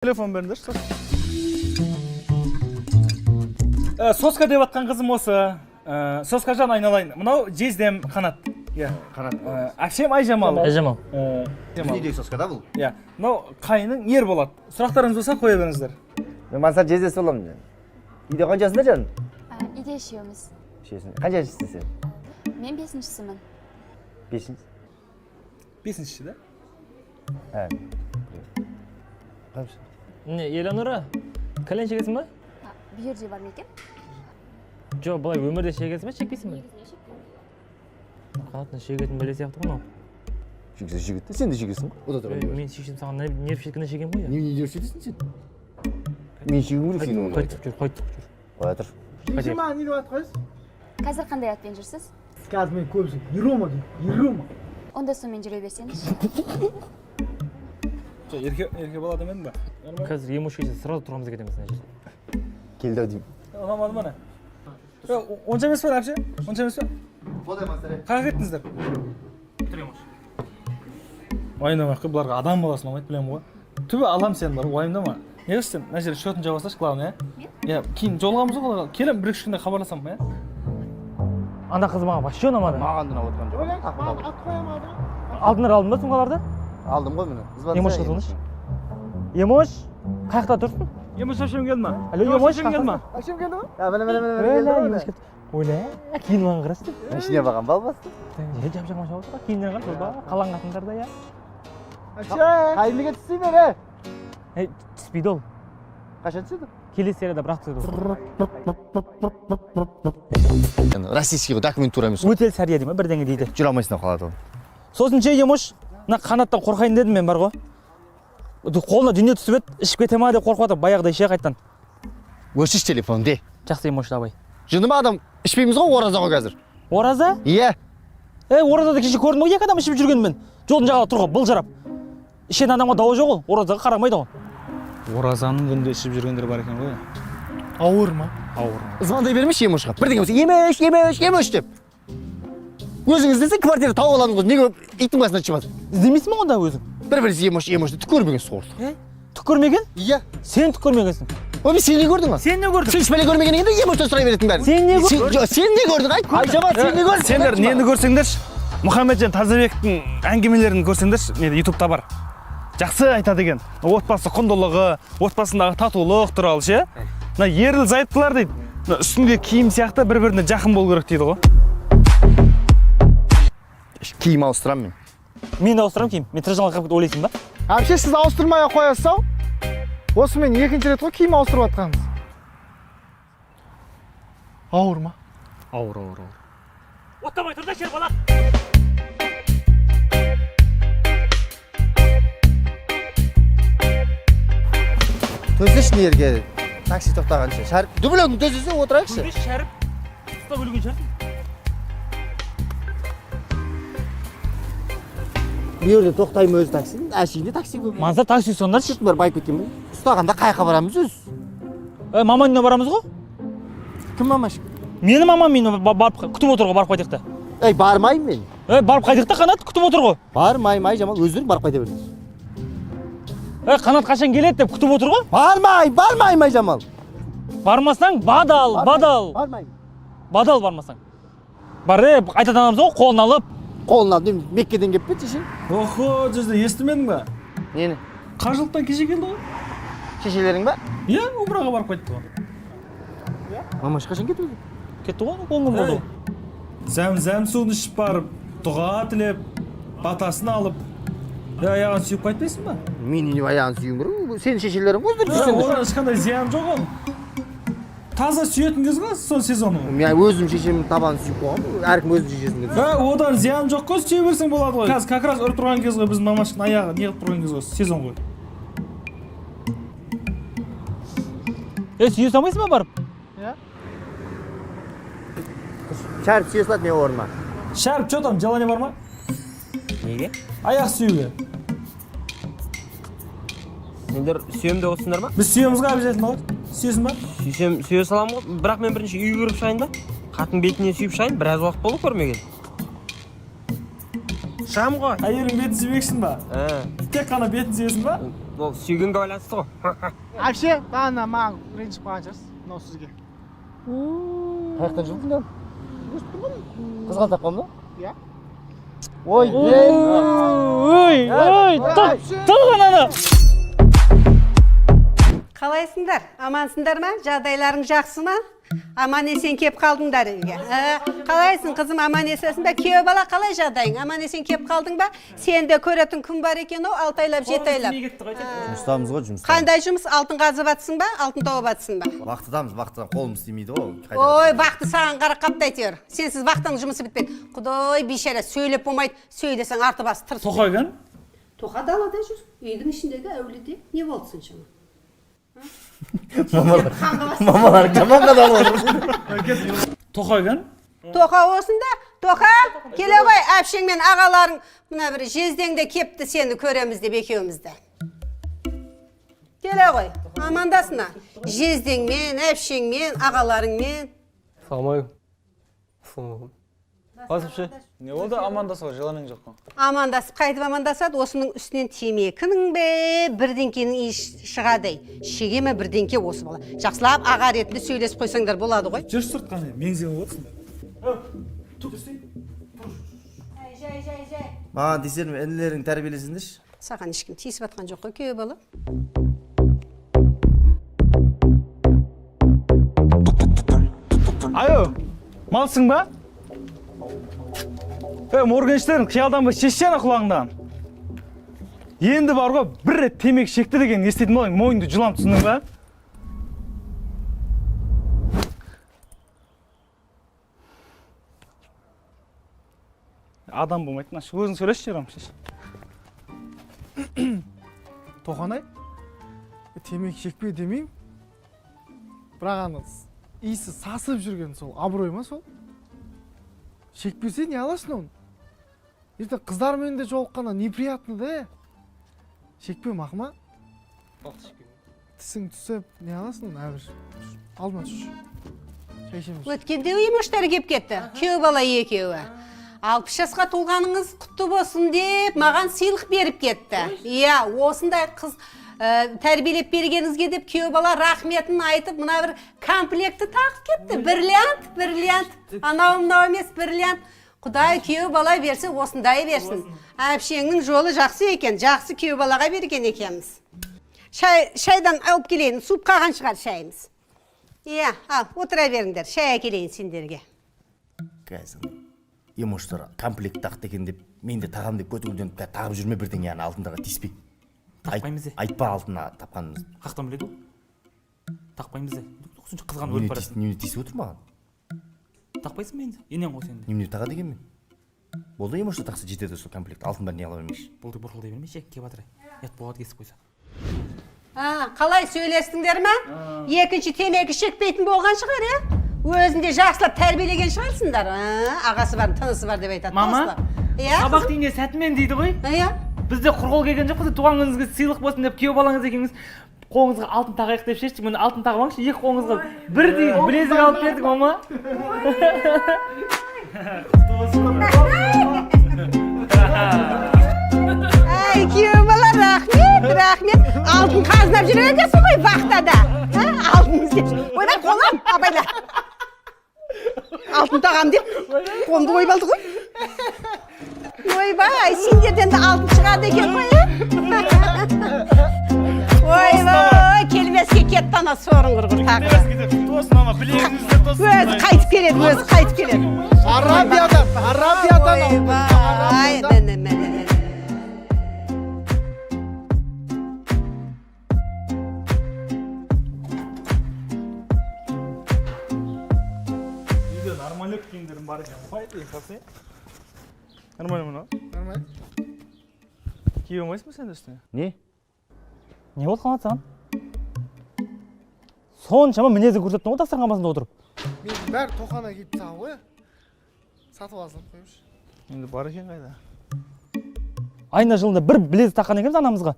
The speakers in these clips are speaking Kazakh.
Telefon berіңдер. Соска деп атқан қызым осы. Соска жан айналайын. Мынау жездем қанат. Қанат. Әпшем Айжамал. Айжамал. Үйдегі соска да бұл? Мынау қайының ер болады. Сұрақтарыңыз болса қоя беріңіздер. Мен Мансар жездесі боламын. Үйде қаншасында жаным? Үйде үшеуміз. Қанша жассың сен? Мен бесіншісімін. Бесінші? Бесінші да? Қанша? Не, Еланура, кәлен шегесің ба? Бүйірде бар ма екен? Жоқ, былай өмірде шегесің ба, шекпейсің ба? Қатыны шегетін бәле сияқты ғой мынау. Шегесі шегетті, сен де шегесің ғой? Ода тұрған Мен шешем саған нерв шеккенде шегем ғой. Не нерв шегесің сен? Мен шегім керек сенің оны. Қайтып жүр. Қоя тұр. Шешеме не деп атқайсыз? Қазір қандай атпен жүрсіз? Қазір мен көбісі Ерома дейді. Ерома. Онда сонымен жүре берсеңіз. Ерке бала демедің ба? Қазір ем ұшқайса сразу тұрғымыз кетеміз мына жерде. Келді ау деймін. Ұнамады ма не? Онша емес пе әпше? Онша емес пе? Қодай Мансар. Қайға кеттіңіздер? Уайымдама қой, бұларға адам баласын алмайды білемін ғой. Түбі алам сен бар, уайымдама. Не қылсың? Мына жерде счетын жауып алсашы, главное, кейін жолығамыз ғой, келем бір-екі күнде хабарласам, Анда қыз маған вообще ұнамады. Маған да ұнап отқан жоқ. Маған ат қоямады. Алдыңдар алдың ба сұңғаларды? Алдым ғой мені. Емош қылыныш. Емош, қаяқта тұрсың? Емош әпшем келді ма? Алло, Емош, келді ма? Әшем келді ма? Міне. Емош келді. Ойла, кейін маған қарасты. Ішіне баған бал басты. Жап-жапма шауыз ба? Кейіннен қарас, ба? Қалан қатындарда, Әше. Қайынлыға түспей бері. Түспейді ол. Қашан түседі? Келесі серияда бірақ түседі ол. Российский документура емес. Өтел сәрия деймін, бірдеңе дейді. Жүре алмайсың қалады ол. Сосын ше Емош, мына қанаттан қорқайын дедім мен бар ғой. Қолына дүние түсіп еді, ішіп кете ма деп қорқып жатыр, баяғыдай ше қайттан. Өшіш телефон де. Жақсы Емош давай. Жындыма адам ішпейміз ғой, ораза ғой қазір. Ораза? Иә. Оразада кеше көрдім ғой, екі адам ішіп жүргенмен. Жолдың жағалап тұрға бұл жарап. Ішен адамға дауы жоқ ол, оразаға қарамайды ғой. Оразаның күнде ішіп жүргендер бар екен ғой. Ауыр ма? Ауыр. Звондай бермеш Емошқа. Бірдеңе болса, емеш деп. Өзіңіз десе квартира тауып аламыз ғой. Неге иттің басына шығасың? Іздемейсің ба онда өзің? Бір-бірісі емеш деп түк көрмеген соғырды. Түк көрмеген? Иә. Сен түк көрмегенсің. О, мен сен не көрдің ба? Сен не көрдің? Сен ішпеле көрмеген енді емештен сұрай беретін бәрін. Сен не көрдің? Сен не көрдің? Айжамал, сен не көрдің? Сендер нені көрсеңдерші? Мұхамеджан Тазабектің әңгімелерін көрсеңдерші, неде ютубта бар. Жақсы айтады екен. Отбасы құндылығы, отбасындағы татулық туралы ше. Мына ерлі зайыптылар дейді. Үстінде киім сияқты бір-біріне жақын болу керек дейді ғой. Киім ауыстырамын мен. Мен де ауыстырамын киім. Мен тірі қалып ойлайсың ба? Әпше сіз ауыстырмай қоясыз ау? Осы мен екінші рет қой киім ауыстырып атқанымыз. Ауыр ма? Ауыр. Оттамай тұр да шер бала. Төсеш нерге такси тоқтағанша. Шәріп, дүбіліңді төсесе отырайықшы. Шәріп, ұстап өлген шәріп. Bir yerде тоқтаймын өзі такси. Әшейінде такси көп. Мансар такси сондар ше. Бар байып кеткен бе? Ұстағанда қайқа барамыз өз. Маман үйіне барамыз ғой? Кім мамаш? Мені мамам үйіне барып күтіп отыр ғой, барып қайтық та. Бармайым мен. Барып қайтық та Қанат күтіп отыр ғой. Бармайым Айжамал, өздерің барып қайта беріңіз. Қанат қашан келеді деп күтіп отыр ғой. Бармайым Айжамал. Бармасаң бадал. Бармайым. Бадал бармасаң. Бар айтатын адамыз ғой, қолын алып. Қолын алып, Меккеден кеп кетші. Охо, жүзді естімедің ба? Нені? Қажылықтан кеше келді ғой. Шешелерің ба? Иә, умраға барып қайтты ғой. Мамаш қашан кетті? Кетті ғой, оңым болды. Зәм суын ішіп барып, дұға тілеп, батасын алып, аяғын сүйіп қайтпайсың ба? Мен не аяғын сүйім керек? Сенің шешелерің өздері жүрсеңдер. Оған ешқандай зиян жоқ ол. Таза сүйетін кез ғой сол сезоны. Мен өзім шешемнің табанын сүйіп қойғам, әркім өзінің шешесін кез. Одан зиян жоқ қой, сүйе берсең болады ғой. Қазір как раз ұрып тұрған кез ғой, біздің мамашықтың аяғы неғып тұрған кез ғой, сезон ғой. Сүйе салмайсың ба барып? Иә. Шәріп сүйе салады мен орныма. Шәріп, что там, желание бар ма? Неге? Аяқ сүйуге. Сендер сүйем деп отырсыңдар ма? Біз сүйеміз ғой обязательно ғой. Сүйесің ба? Сүйе саламын ғой, бірақ мен бірінші үй көріп шайын да. Қатын бетіне сүйіп шайын, біраз уақыт болды көрмеген. Шығам ғой. Әйелің бетін сүймексің ба? Тек қана бетін сүйесің ба? Ол сүйгенге байланысты ғой. Вообще бағана маған ренжіп қалған шығарсыз мынау сізге. Қаяқтан жылдың қызған тапқан ба? Иә. Ой, Тұрған ана! Қалайсыңдар? Амансыңдар ма? Жағдайларың жақсы ма? Аман есен кеп қалдыңдар үйге. Қалайсың қызым, аман есесің бе? Күйеу бала қалай жағдайың? Аман есен кеп қалдың ба? Сен де көретін күн бар екен ау, 6 айлап, 7 айлап. Жұмыстамыз ғой, жұмыста. Қандай жұмыс? Алтын қазып атсың ба? Алтын тауып атсың ба? Вақтыдан қолым істемейді ғой. Ой, бақты саған қара қапты әйтеуір. Сенсіз вақтың жұмысы бітпеді. Құдай бейшара, сөйлеп болмайды. Сөйлесең арты басы тырс. Тоқайған? Тоқа далада жүр. Үйдің ішіндегі әуледе не болды соншама? Мамалар жаман қадал отыр. Тоқайған? Тоқа осында, Тоқа, келе ғой, әпшең мен ағаларың мына бір жездеңде кепті сені көреміз деп екеумізді. Келе ғой, амандасына. Жездеңмен, әпшеңмен, ағаларыңмен. Саламалейкум. Басыпшы. Не болды амандасуға жыланың жоқ қой. Амандасып, қайтып амандасады, осының үстінен темекінің бе, бірдеңкенің иіс шығады. Шеге ме бірдеңке осы бала. Жақсылап аға ретінде сөйлесіп қойсаңдар болады ғой. Жүрс тұрт қане, меңзен отырсың. Жай. Маған десерім, інілерің тәрбиелесіңдерші. Саған ешкім тиісіп атқан жоқ қой, күйеу бала. Айо, малсың ба? Моргенштерін қиялданба шешсена құлағыңдан. Енді бар ғой, бір рет темекі шекті деген естейтін болайын, мойынды жылам түсінің ба? Адам болмайды, нашы өзің сөйлеші жерім, шеш. Тоқанай, темекі шекпе демеймін. Бірақ ана иісі сасып жүрген сол абырой ма сол? Шекпесе не аласың оны? Ертең қыздармен де жолыққанда неприятно да. Шекпе мақма. Тісің түсіп не аласың оны әбір? Алдыма түш. Шай ішеміз. Өткенде үймештері кеп кетті, күйеу бала екеуі. 60 жасқа толғаныңыз құтты болсын деп маған сыйлық беріп кетті. Иә, осындай қыз тәрбиелеп бергеніңізге деп күйеу бала рахметін айтып, мына бір комплектті тағып кетті. Бриллиант. Анау емес, бриллиант. Құдай күйеу бала берсе, осындай берсін. Әпшеңнің жолы жақсы екен, жақсы күйеу балаға берген екенбіз. Шайдан алып келейін, суп қаған шығар шайымыз. Иә, отыра беріңдер, шай әкелейін сендерге. Қазір, емоштар комплект тақты екен деп, мен де тағам деп көтігілден тағып жүрме бірден яғын алтындарға тиіспей. Тақпаймыз де. Айтпа алтына тапқанымыз. Қақтан біледі ол? Тақпаймыз де. Осынша қызған өліп барасың. Неме тиісіп отыр маған? Тақпайсың мен де. Енен ғой сенде. Неме таға деген мен? Болды емошта тақсы жетеді сол комплект. Алтын бәрін не ала бермейші. Болды бұрқылдай бермеші, кеп атырай. Ят болады кесіп қойса. Қалай сөйлестіңдер ма? Екінші темекі шекпейтін болған шығар, өзінде жақсылап тәрбиелеген шығарсыңдар. Ағасы бар, тынысы бар деп айтады. Мама, сабақ дейінде сәтімен дейді ғой. Бізде құрғол келген жоқпыз, туған күніңізге сыйлық болсын деп күйеу балаңыз екеніңіз қолыңызға алтын тағайық деп шештік. Міне алтын тағамаңызшы, екі қолыңызға бірдей білезік алып бердік, мама. Ай, күйеу бала, рахмет. Алтын қазынап жүр екенсің ғой вақтада. Алтын іздеп. Ойбай, қолым, абайла. Алтын тағам деп, қолымды ойбалды ғой. Ойбай, сендерден де алтын шығады екен ғой, Ойбай, келмеске кетті ана сорын құрғыр тағы. Тосын ана, білегіңізде тосын. Өзі қайтып келеді. Арабиядан. Ойбай, міне. Үйде нормальный киімдерім бар екен. Қайтайын, қасай. Нормально мұна? Нормально. Кие алмайсың ба сен үстіне? Не? Не болды қанат саған? Соншама мінезі көрсеттің ғой дастархан басында отырып. Мен бәрі тоқана киіп тағы ғой. Сатып алсам қойымшы. Енді бар екен қайда? Айына жылында бір білезік таққан екенбіз анамызға.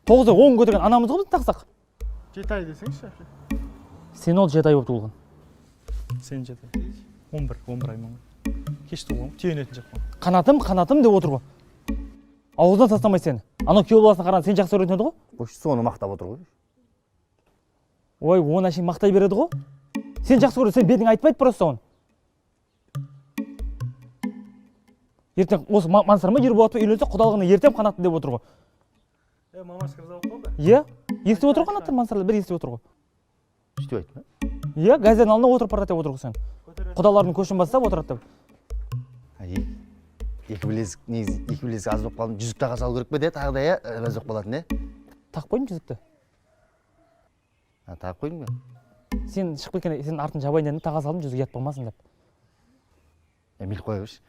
9-ай 10 көтерген анамыз ғой біз тақсақ. 7 ай десеңші. Сен ол 7 ай болып туылған. Сен 7 ай. 11 ай маңы. кешті ғой түйенетін жақпан. Қанатым деп отыр ғой. Ауыздан тастамай сені. Анау күйеу баласына қарағанда сен жақсы көрінеді ғой. Бош соны мақтап отыр ғой. Ой, оны әшейін мақтай береді ғой. Сен жақсы көреді, сен бетің айтпайды просто оны. Ертең осы Мансұрма Ерболатпен үйленсе құдалығына ертем қанатты деп отыр ғой. Мамашқа риза болып қалды. Иә, естіп отыр ғой қанаттар Мансұрлар, бір естіп отыр ғой. Сөйтіп айтма. Иә, газеттің алдына отырып барады деп отыр ғой сен. Құдалардың көшін бастап отырады деп. Екі білезік аз болып қалдым. Жүзік таға салу керек пе де, тағы да аз болып қалатын, Тағып қойдың жүзікті. Тағып қойдың ба? Сен шығып кеткенде сенің артын жабайын дедім, таға салдым жүзік ят болмасын деп. Мейлі қоя берші.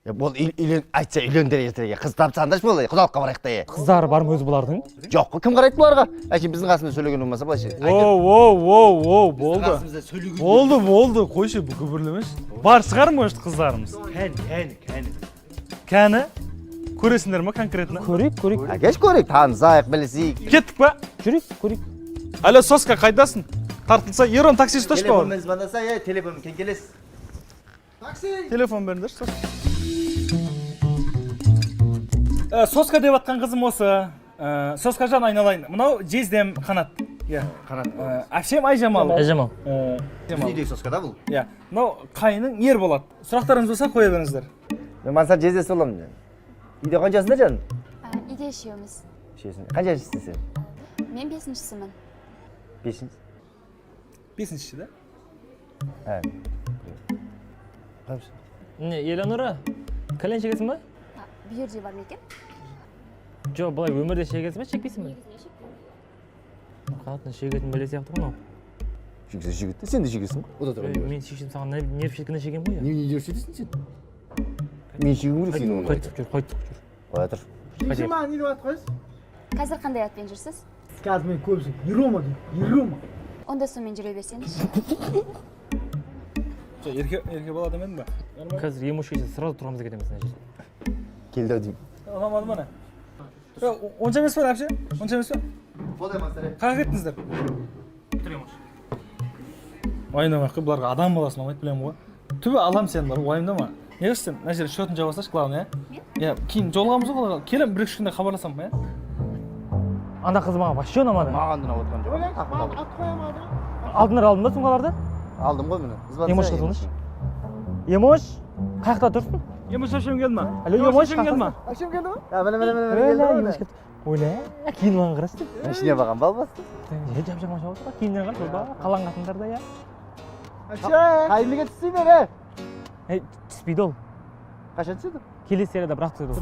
Бол айтса үйлендер ертеге. Қыз тапсаңдаршы бол, құдалыққа барайық та. Қыздары бар ма өзі бұлардың? Жоқ қой, кім қарайды бұларға? Әшейін біздің қасымызда сөйлеген болмаса былайша. Оу, болды. Қойшы, бұл күбірлемеш. Бар шығар может қыздарымыз? Кәні? Көресіңдер ма конкретно? Көрейік. Кеш көрейік, танысайық, білісейік. Кеттік па? Жүрейік, көрейік. Алло, Соска, қайдасың? Тартылса, Ерон такси ұсташ па? Телефонмен звондаса, телефонмен кен келесіз. Телефон беріңдер, Соска. Соска деп атқан қызым осы. Соска жан айналайын. Мынау жездем қанат. Қанат. Әпшем Айжамал. Айжамал. Үйдегі соскада бұл. Мынау қайының ер болады. Сұрақтарыңыз болса қоя беріңіздер. Мен Мансар жездесі боламын. Үйде қаншасында жан? Үйде үшеуміз. Қанша жассың сен? Мен 5-шісімін. 5-ші? 5-ші да? Қайсы? Еланура, кәлен шегесің ба? Бұл жерде бар ма екен? Жоқ, былай өмірде шегесің ба, шекпейсің ба? Қатын шегетін бәле сияқты ғой мынау. Шегесі шегетті, сен де шегесің ғой. Мен шешем саған нерв шеккені шеген ғой. Не нерв шегесің сен? Мен шегім керек сені оны. Қайтып жүр. Қоя тұр. Шешеме не деп атып қойсыз? Қазір қандай атпен жүрсіз? Қазір мен көбісі Ерома дейді. Ерома. Онда сонымен жүре берсеңізші. Ерке бала демедің ба? Қазір емушкеше сразу тұрамыз кетеміз мына жерде. Келді ау деймін. Ұнамады ма? Онша емес па, әпше? Онша емес па? Бодай Мансар. Қаға кеттіңіздер? Уайымдама, бұларға адам баласын алмайды білемін ғой. Түбі алам сен бар, уайымдама. Не қылшы сен, мына жерде счетын жауасаш, главное, кейін жолығамыз ғой, келем бір-екі күнде хабарласам, Анда қыз маған вообще ұнамады. Маған да отқан жоқ. Ат қоямады. Алдыңдар алдың ба сумкаларды? Алдым ғой міне. Емош қызылыш. Емош, қаяқта тұрсың? Емош әпшем келді ма? Алло, Емош, келді ма? Әшем келді ма? Емош келді. Ойла, кейін маған қарасты. Ішіне баған бал басты. Жап-жаман шауыз ба? Кейіннен қарас, қалан қатындарда, Әше. Қайымыға түспейді ме? Түспейді ол. Қашан түседі? Келесі серияда бірақ түседі ол.